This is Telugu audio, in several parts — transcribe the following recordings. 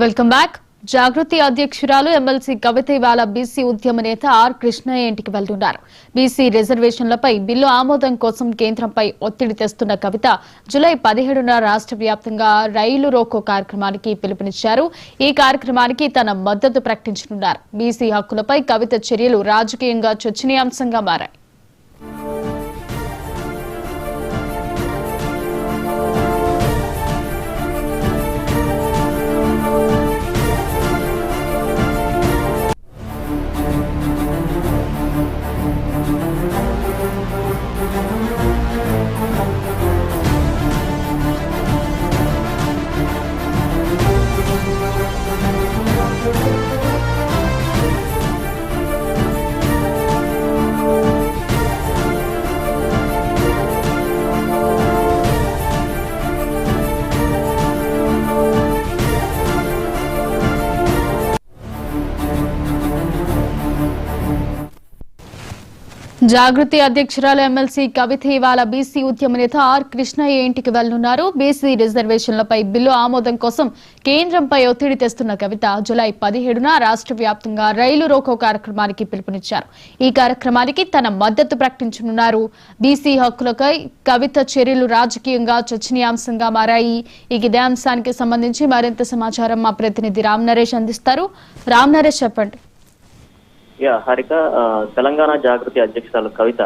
Welcome back. జాగృతి అధ్యక్షురాలు ఎమ్మెల్సీ కవిత ఇవాళ బీసీ ఉద్యమ నేత ఆర్ కృష్ణయ్య ఇంటికి వెళ్తున్నారు. బీసీ రిజర్వేషన్లపై బిల్లు ఆమోదం కోసం కేంద్రంపై ఒత్తిడి తెస్తున్న కవిత జూలై 17న రాష్ట్ర వ్యాప్తంగా రైలు రోకో కార్యక్రమానికి పిలుపునిచ్చారు. ఈ కార్యక్రమానికి తన మద్దతు ప్రకటించనున్నారు. బీసీ హక్కులపై కవిత చర్యలు రాజకీయంగా చర్చనీయాంశంగా మారాయి. జాగృతి అధ్యక్షురాలు ఎమ్మెల్సీ కవిత ఇవాళ బీసీ ఉద్యమ నేత ఆర్ కృష్ణయ్య ఇంటికి వెళ్లనున్నారు. బీసీ రిజర్వేషన్లపై బిల్లు ఆమోదం కోసం కేంద్రంపై ఒత్తిడి తెస్తున్న కవిత జూలై 17న రాష్ట్ర వ్యాప్తంగా రైలు రోకో కార్యక్రమానికి పిలుపునిచ్చారు. ఈ కార్యక్రమానికి తన మద్దతు ప్రకటించనున్నారు. బీసీ హక్కులపై కవిత చర్యలు రాజకీయంగా చర్చనీయాంశంగా మారాయి. ఇదే అంశానికి సంబంధించి మరింత సమాచారం మా ప్రతినిధి రామ్ నరేష్ అందిస్తారు. రామ్ నరేష్, చెప్పండి. హారిక, తెలంగాణ జాగృతి అధ్యక్షురాలు కవిత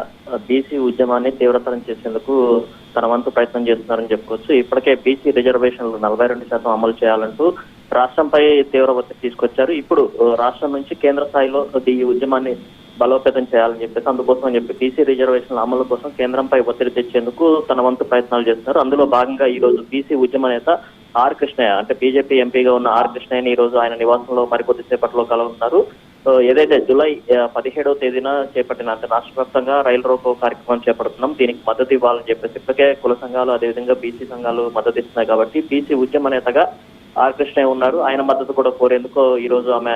బీసీ ఉద్యమాన్ని తీవ్రతరం చేసేందుకు తన వంతు ప్రయత్నం చేస్తున్నారని చెప్పుకోవచ్చు. ఇప్పటికే బీసీ రిజర్వేషన్లు 42% అమలు చేయాలంటూ రాష్ట్రంపై తీవ్ర ఒత్తిడి తీసుకొచ్చారు. ఇప్పుడు రాష్ట్రం నుంచి కేంద్ర స్థాయిలో ఈ ఉద్యమాన్ని బలోపేతం చేయాలని చెప్పేసి అందుకోసం అని చెప్పి బీసీ రిజర్వేషన్ల అమలు కోసం కేంద్రంపై ఒత్తిడి తెచ్చేందుకు తన వంతు ప్రయత్నాలు చేస్తున్నారు. అందులో భాగంగా ఈ రోజు బీసీ ఉద్యమ నేత ఆర్ కృష్ణయ్య, అంటే బీజేపీ ఎంపీగా ఉన్న ఆర్ కృష్ణయ్యని ఈ రోజు ఆయన నివాసంలో మరికొద్దిసేపట్లో కలుగుతున్నారు. ఏదైతే జూలై 17వ తేదీన చేపట్టిన, అంటే రాష్ట్ర వ్యాప్తంగా రైలు రోకో కార్యక్రమం చేపడుతున్నాం, దీనికి మద్దతు ఇవ్వాలని చెప్పేసి ఇప్పటికే కుల సంఘాలు అదేవిధంగా బీసీ సంఘాలు మద్దతు ఇస్తున్నాయి. కాబట్టి బీసీ ఉద్యమ నేతగా ఆర్ కృష్ణయ్య ఉన్నారు. ఆయన మద్దతు కూడా కోరేందుకు ఈ రోజు ఆమె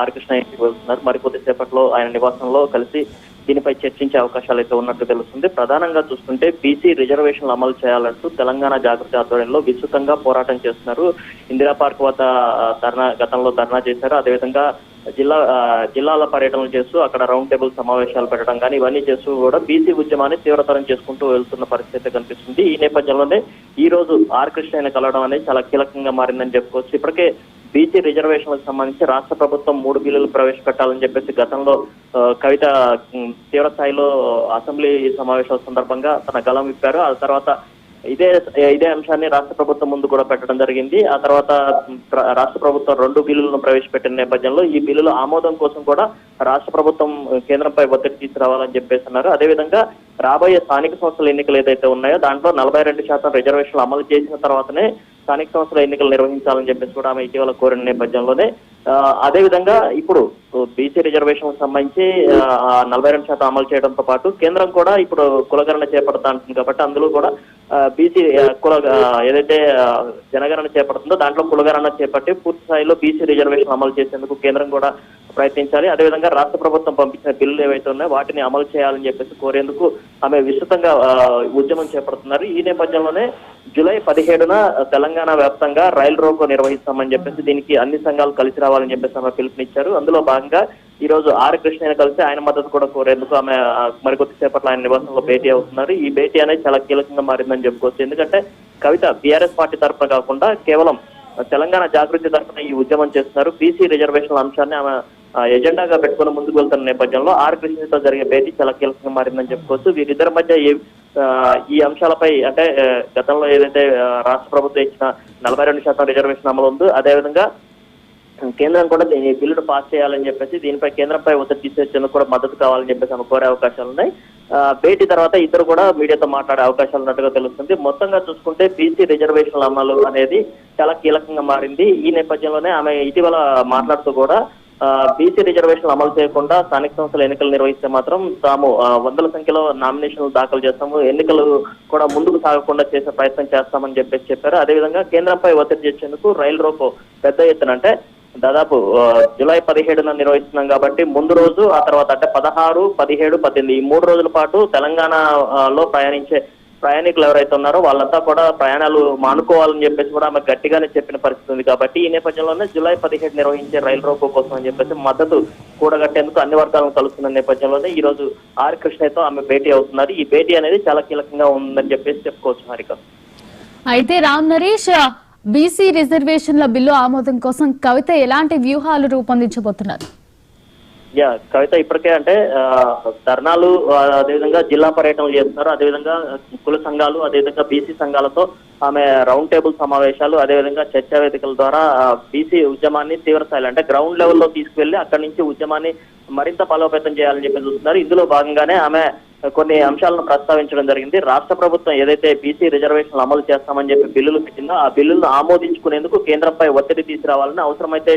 ఆర్ కృష్ణయ్యకి వెళ్తున్నారు. మరికొద్దిసేపట్లో ఆయన నివాసంలో కలిసి దీనిపై చర్చించే అవకాశాలు అయితే ఉన్నట్టు తెలుస్తుంది. ప్రధానంగా చూస్తుంటే బీసీ రిజర్వేషన్లు అమలు చేయాలంటూ తెలంగాణ జాగృతి ఆధ్వర్యంలో విస్తృతంగా పోరాటం చేస్తున్నారు. ఇందిరా పార్క్ వద్ద గతంలో ధర్నా చేశారు. అదేవిధంగా జిల్లాల పర్యటనలు చేస్తూ అక్కడ రౌండ్ టేబుల్ సమావేశాలు పెట్టడం కానీ ఇవన్నీ చేస్తూ కూడా బీసీ ఉద్యమాన్ని తీవ్రతరం చేసుకుంటూ వెళ్తున్న పరిస్థితి కనిపిస్తుంది. ఈ నేపథ్యంలోనే ఈ రోజు ఆర్ కృష్ణయ్యని కలవడం అనేది చాలా కీలకంగా మారిందని చెప్పుకోవచ్చు. ఇప్పటికే బీసీ రిజర్వేషన్లకు సంబంధించి రాష్ట్ర ప్రభుత్వం 3 బిల్లులు ప్రవేశపెట్టాలని చెప్పేసి గతంలో కవిత తీవ్ర స్థాయిలో అసెంబ్లీ సమావేశాల సందర్భంగా తన గళం విప్పారు. ఆ తర్వాత ఇదే అంశాన్ని రాష్ట్ర ప్రభుత్వం ముందు కూడా పెట్టడం జరిగింది. ఆ తర్వాత రాష్ట్ర ప్రభుత్వం 2 బిల్లులను ప్రవేశపెట్టిన నేపథ్యంలో ఈ బిల్లుల ఆమోదం కోసం కూడా రాష్ట్ర ప్రభుత్వం కేంద్రంపై ఒత్తిడి తీసుకురావాలని చెప్పేసి అన్నారు. అదేవిధంగా రాబోయే స్థానిక సంస్థల ఎన్నికలు ఏదైతే ఉన్నాయో దాంట్లో 42% రిజర్వేషన్లు అమలు చేసిన తర్వాతనే స్థానిక సంస్థల ఎన్నికలు నిర్వహించాలని చెప్పేసి కూడా ఆమె ఇటీవల కోరిన నేపథ్యంలోనే అదేవిధంగా ఇప్పుడు బీసీ రిజర్వేషన్ సంబంధించి 42% అమలు చేయడంతో పాటు కేంద్రం కూడా ఇప్పుడు కులగణన చేపడతా అంటుంది. కాబట్టి అందులో కూడా బీసీ ఏదైతే జనగణన చేపడుతుందో దాంట్లో కులగణన చేపట్టి పూర్తి స్థాయిలో బీసీ రిజర్వేషన్ అమలు చేసేందుకు కేంద్రం కూడా ప్రయత్నించాలి. అదేవిధంగా రాష్ట్ర ప్రభుత్వం పంపించిన బిల్లులు ఏవైతే ఉన్నాయో వాటిని అమలు చేయాలని చెప్పేసి కోరేందుకు ఆమె విస్తృతంగా ఉద్యమం చేపడుతున్నారు. ఈ నేపథ్యంలోనే జూలై 17న తెలంగాణ వ్యాప్తంగా రైలు రోకో నిర్వహిస్తామని చెప్పేసి దీనికి అన్ని సంఘాలు కలిసి రావాలని చెప్పేసి ఆమె పిలుపునిచ్చారు. అందులో భాగంగా ఈ రోజు ఆర్ కృష్ణయ్యని కలిసి ఆయన మద్దతు కూడా కోరేందుకు ఆమె మరికొద్దిసేపట్లో ఆయన నివాసంలో భేటీ అవుతున్నారు. ఈ భేటీ అనేది చాలా కీలకంగా మారిందని చెప్పుకోవచ్చు. ఎందుకంటే కవిత బీఆర్ఎస్ పార్టీ తరఫున కాకుండా కేవలం తెలంగాణ జాగృతి తరఫున ఈ ఉద్యమం చేస్తున్నారు. బీసీ రిజర్వేషన్ల అంశాన్ని ఆమె ఎజెండాగా పెట్టుకుని ముందుకు వెళ్తున్న నేపథ్యంలో ఆర్ కృష్ణతో జరిగే భేటీ చాలా కీలకంగా మారిందని చెప్పుకోవచ్చు. వీరిద్దరి మధ్య ఈ అంశాలపై, అంటే గతంలో ఏదైతే రాష్ట్ర ప్రభుత్వం ఇచ్చిన 42% రిజర్వేషన్ అమలు ఉందో అదేవిధంగా కేంద్రం కూడా ఈ బిల్లును పాస్ చేయాలని చెప్పేసి దీనిపై కేంద్రంపై ఒత్తిడి తీసుకొచ్చేందుకు కూడా మద్దతు కావాలని చెప్పేసి ఆమె కోరే అవకాశాలు ఉన్నాయి. భేటీ తర్వాత ఇద్దరు కూడా మీడియాతో మాట్లాడే అవకాశాలు ఉన్నట్టుగా తెలుస్తుంది. మొత్తంగా చూసుకుంటే బీసీ రిజర్వేషన్ల అమలు అనేది చాలా కీలకంగా మారింది. ఈ నేపథ్యంలోనే ఆమె ఇటీవల మాట్లాడుతూ కూడా బీసీ రిజర్వేషన్లు అమలు చేయకుండా స్థానిక సంస్థల ఎన్నికలు నిర్వహిస్తే మాత్రం తాము వందల సంఖ్యలో నామినేషన్లు దాఖలు చేస్తాము, ఎన్నికలు కూడా ముందుకు సాగకుండా చేసే ప్రయత్నం చేస్తామని చెప్పేసి చెప్పారు. అదేవిధంగా కేంద్రంపై ఒత్తిడి చేసేందుకు రైలు రోకో పెద్ద ఎత్తున, అంటే దాదాపు జూలై 17న నిర్వహిస్తున్నాం కాబట్టి ముందు రోజు, ఆ తర్వాత అంటే 16, 17, 18 ఈ 3 రోజుల పాటు తెలంగాణలో ప్రయాణించే ప్రయాణికులు ఎవరైతే ఉన్నారో వాళ్ళంతా కూడా ప్రయాణాలు మానుకోవాలని చెప్పేసి కూడా ఆమె గట్టిగానే చెప్పిన పరిస్థితి ఉంది. కాబట్టి ఈ నేపథ్యంలోనే జూలై 17 నిర్వహించే రైలు రోకో కోసం అని చెప్పేసి మద్దతు కూడగట్టేందుకు అన్ని వర్గాలను కలుస్తున్న నేపథ్యంలోనే ఈ రోజు ఆర్ కృష్ణయ్యతో ఆమె భేటీ అవుతున్నారు. ఈ భేటీ అనేది చాలా కీలకంగా ఉందని చెప్పేసి చెప్పుకోవచ్చు హారిక. అయితే రామ్ నరేష్, బీసీ రిజర్వేషన్ల బిల్లు ఆమోదం కోసం కవిత ఎలాంటి వ్యూహాలు రూపొందించబోతున్నారు? కవిత ఇప్పటికే అంటే ధర్నాలు, అదేవిధంగా జిల్లా పర్యటనలు చేస్తున్నారు. అదేవిధంగా కుల సంఘాలు, అదేవిధంగా బీసీ సంఘాలతో ఆమె రౌండ్ టేబుల్ సమావేశాలు, అదేవిధంగా చర్చా వేదికల ద్వారా బీసీ ఉద్యమాన్ని తీవ్రస్థాయిలో అంటే గ్రౌండ్ లెవెల్లో తీసుకువెళ్లి అక్కడి నుంచి ఉద్యమాన్ని మరింత బలోపేతం చేయాలని చెప్పి చూస్తున్నారు. ఇందులో భాగంగానే ఆమె కొన్ని అంశాలను ప్రస్తావించడం జరిగింది. రాష్ట్ర ప్రభుత్వం ఏదైతే బీసీ రిజర్వేషన్లు అమలు చేస్తామని చెప్పి బిల్లులు పెట్టిందో ఆ బిల్లులను ఆమోదించుకునేందుకు కేంద్రంపై ఒత్తిడి తీసుకురావాలని, అవసరమైతే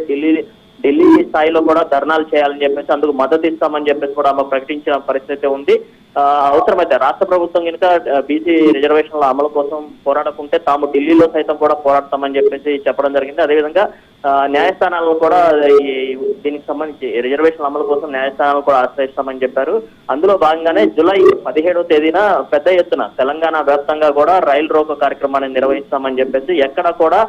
ఢిల్లీ స్థాయిలో కూడా ధర్నాలు చేయాలని చెప్పేసి అందుకు మద్దతు ఇస్తామని చెప్పేసి కూడా ఆమె ప్రకటించిన పరిస్థితి ఉంది. అవసరమైతే రాష్ట్ర ప్రభుత్వం కనుక బీసీ రిజర్వేషన్ల అమలు కోసం పోరాడకుంటే తాము ఢిల్లీలో సైతం కూడా పోరాడతామని చెప్పేసి చెప్పడం జరిగింది. అదేవిధంగా న్యాయస్థానాలను కూడా దీనికి సంబంధించి రిజర్వేషన్ల అమలు కోసం న్యాయస్థానాలు కూడా ఆశ్రయిస్తామని చెప్పారు. అందులో భాగంగానే జూలై 17వ తేదీన పెద్ద ఎత్తున తెలంగాణ వ్యాప్తంగా కూడా రైలు రోకో కార్యక్రమాన్ని నిర్వహిస్తామని చెప్పేసి, ఎక్కడ కూడా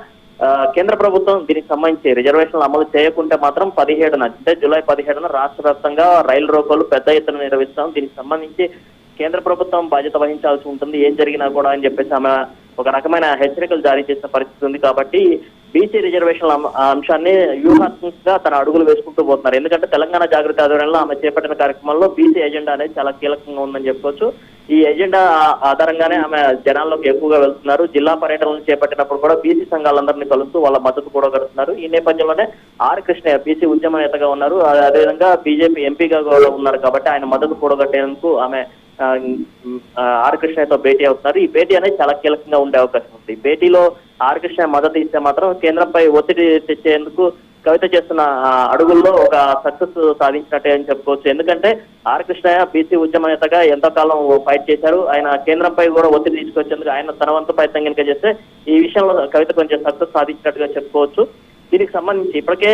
కేంద్ర ప్రభుత్వం దీనికి సంబంధించి రిజర్వేషన్లు అమలు చేయకుంటే మాత్రం 17న అంటే జూలై 17న రాష్ట్ర వ్యాప్తంగా రైలు రోకోలు పెద్ద ఎత్తున నిర్వహిస్తాం. దీనికి సంబంధించి కేంద్ర ప్రభుత్వం బాధ్యత వహించాల్సి ఉంటుంది ఏం జరిగినా కూడా అని చెప్పేసి ఆమె ఒక రకమైన హెచ్చరికలు జారీ చేసిన పరిస్థితి ఉంది. కాబట్టి బీసీ రిజర్వేషన్ల అంశాన్ని వ్యూహాత్మకంగా తన అడుగులు వేసుకుంటూ పోతున్నారు. ఎందుకంటే తెలంగాణ జాగృతి ఆధ్వర్యంలో ఆమె చేపట్టిన కార్యక్రమంలో బీసీ ఎజెండా అనేది చాలా కీలకంగా ఉందని చెప్పుకోవచ్చు. ఈ ఎజెండా ఆధారంగానే ఆమె జనాల్లోకి ఎక్కువగా వెళ్తున్నారు. జిల్లా పర్యటనలు చేపట్టినప్పుడు కూడా బీసీ సంఘాలందరినీ కలుస్తూ వాళ్ళ మద్దతు కూడా కడుతున్నారు. ఈ నేపథ్యంలోనే ఆర్ కృష్ణయ్య బీసీ ఉద్యమ నేతగా ఉన్నారు, అదేవిధంగా బీజేపీ ఎంపీగా కూడా ఉన్నారు. కాబట్టి ఆయన మద్దతు కూడగట్టేందుకు ఆమె ఆర్ కృష్ణయ్యతో భేటీ అవుతున్నారు. ఈ భేటీ అనేది చాలా కీలకంగా ఉండే అవకాశం ఉంది. భేటీలో ఆర్ కృష్ణయ్య మద్దతు ఇస్తే మాత్రం కేంద్రంపై ఒత్తిడి తెచ్చేందుకు కవిత చేస్తున్న అడుగుల్లో ఒక సక్సెస్ సాధించినట్టే అని చెప్పుకోవచ్చు. ఎందుకంటే ఆర్ కృష్ణయ్య బీసీ ఉద్యమ నేతగా ఎంతో కాలం ఫైట్ చేశారు. ఆయన కేంద్రంపై కూడా ఒత్తిడి తీసుకొచ్చేందుకు ఆయన తన వంతు ప్రయత్నం కనుక చేస్తే ఈ విషయంలో కవిత కొంచెం సక్సెస్ సాధించినట్టుగా చెప్పుకోవచ్చు. దీనికి సంబంధించి ఇప్పటికే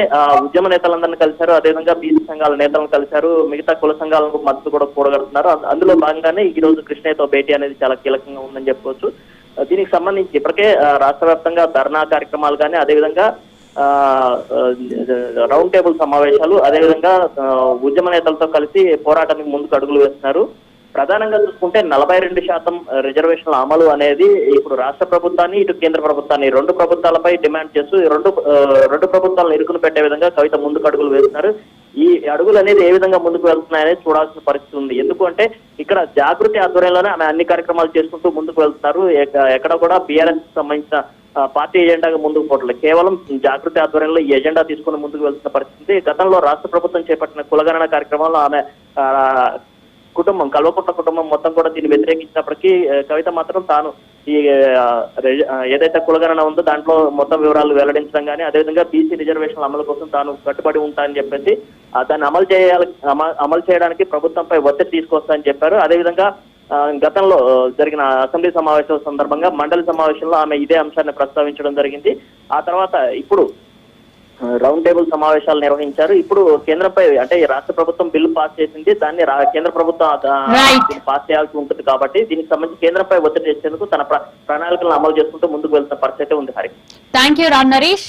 ఉద్యమ నేతలందరినీ కలిశారు, అదేవిధంగా బీసీ సంఘాల నేతలను కలిశారు, మిగతా కుల సంఘాలకు మద్దతు కూడా కూడగడుతున్నారు. అందులో భాగంగానే ఈ రోజు కృష్ణయ్యతో భేటీ అనేది చాలా కీలకంగా ఉందని చెప్పుకోవచ్చు. దీనికి సంబంధించి ఇప్పటికే రాష్ట్ర వ్యాప్తంగా ధర్నా కార్యక్రమాలు కానీ, అదేవిధంగా రౌండ్ టేబుల్ సమావేశాలు, అదేవిధంగా ఉద్యమ నేతలతో కలిసి పోరాటానికి ముందుకు అడుగులు వేస్తున్నారు. ప్రధానంగా చూసుకుంటే 42% రిజర్వేషన్ల అమలు అనేది ఇప్పుడు రాష్ట్ర ప్రభుత్వాన్ని, ఇటు కేంద్ర ప్రభుత్వాన్ని, రెండు ప్రభుత్వాలపై డిమాండ్ చేస్తూ రెండు ప్రభుత్వాలను ఇరుకును పెట్టే విధంగా కవిత ముందుకు అడుగులు వేస్తున్నారు. ఈ అడుగులు అనేది ఏ విధంగా ముందుకు వెళ్తున్నాయనేది చూడాల్సిన పరిస్థితి ఉంది. ఎందుకంటే ఇక్కడ జాగృతి ఆధ్వర్యంలోనే ఆమె అన్ని కార్యక్రమాలు చేసుకుంటూ ముందుకు వెళ్తున్నారు. ఎక్కడ కూడా బీఆర్ఎస్ సంబంధించిన పార్టీ ఎజెండాగా ముందుకు పోవట్లేదు, కేవలం జాగృతి ఆధ్వర్యంలో ఈ ఎజెండా తీసుకుని ముందుకు వెళ్తున్న పరిస్థితి. గతంలో రాష్ట్ర ప్రభుత్వం చేపట్టిన కులగణన కార్యక్రమంలో ఆమె కుటుంబం, కల్వకుట్ల కుటుంబం మొత్తం కూడా దీన్ని వ్యతిరేకించినప్పటికీ కవిత మాత్రం తాను ఈ ఏదైతే కులగణన ఉందో దాంట్లో మొత్తం వివరాలు వెల్లడించడం కానీ, అదేవిధంగా బీసీ రిజర్వేషన్ల అమలు కోసం తాను కట్టుబడి ఉంటానని చెప్పేసి దాన్ని అమలు చేయడానికి ప్రభుత్వంపై ఒత్తిడి తీసుకొస్తానని చెప్పారు. అదేవిధంగా గతంలో జరిగిన అసెంబ్లీ సమావేశాల సందర్భంగా మండలి సమావేశంలో ఆమె ఇదే అంశాన్ని ప్రస్తావించడం జరిగింది. ఆ తర్వాత ఇప్పుడు రౌండ్ టేబుల్ సమావేశాలు నిర్వహించారు. ఇప్పుడు కేంద్రంపై అంటే రాష్ట్ర ప్రభుత్వం బిల్లు పాస్ చేసింది, దాన్ని కేంద్ర ప్రభుత్వం పాస్ చేయాల్సి ఉంటుంది. కాబట్టి దీనికి సంబంధించి కేంద్రంపై ఒత్తిడి తెచ్చేందుకు తన ప్రణాళికలను అమలు చేసుకుంటూ ముందుకు వెళ్తున్న పరిస్థితి ఉంది. Hari, thank you Ram Naresh.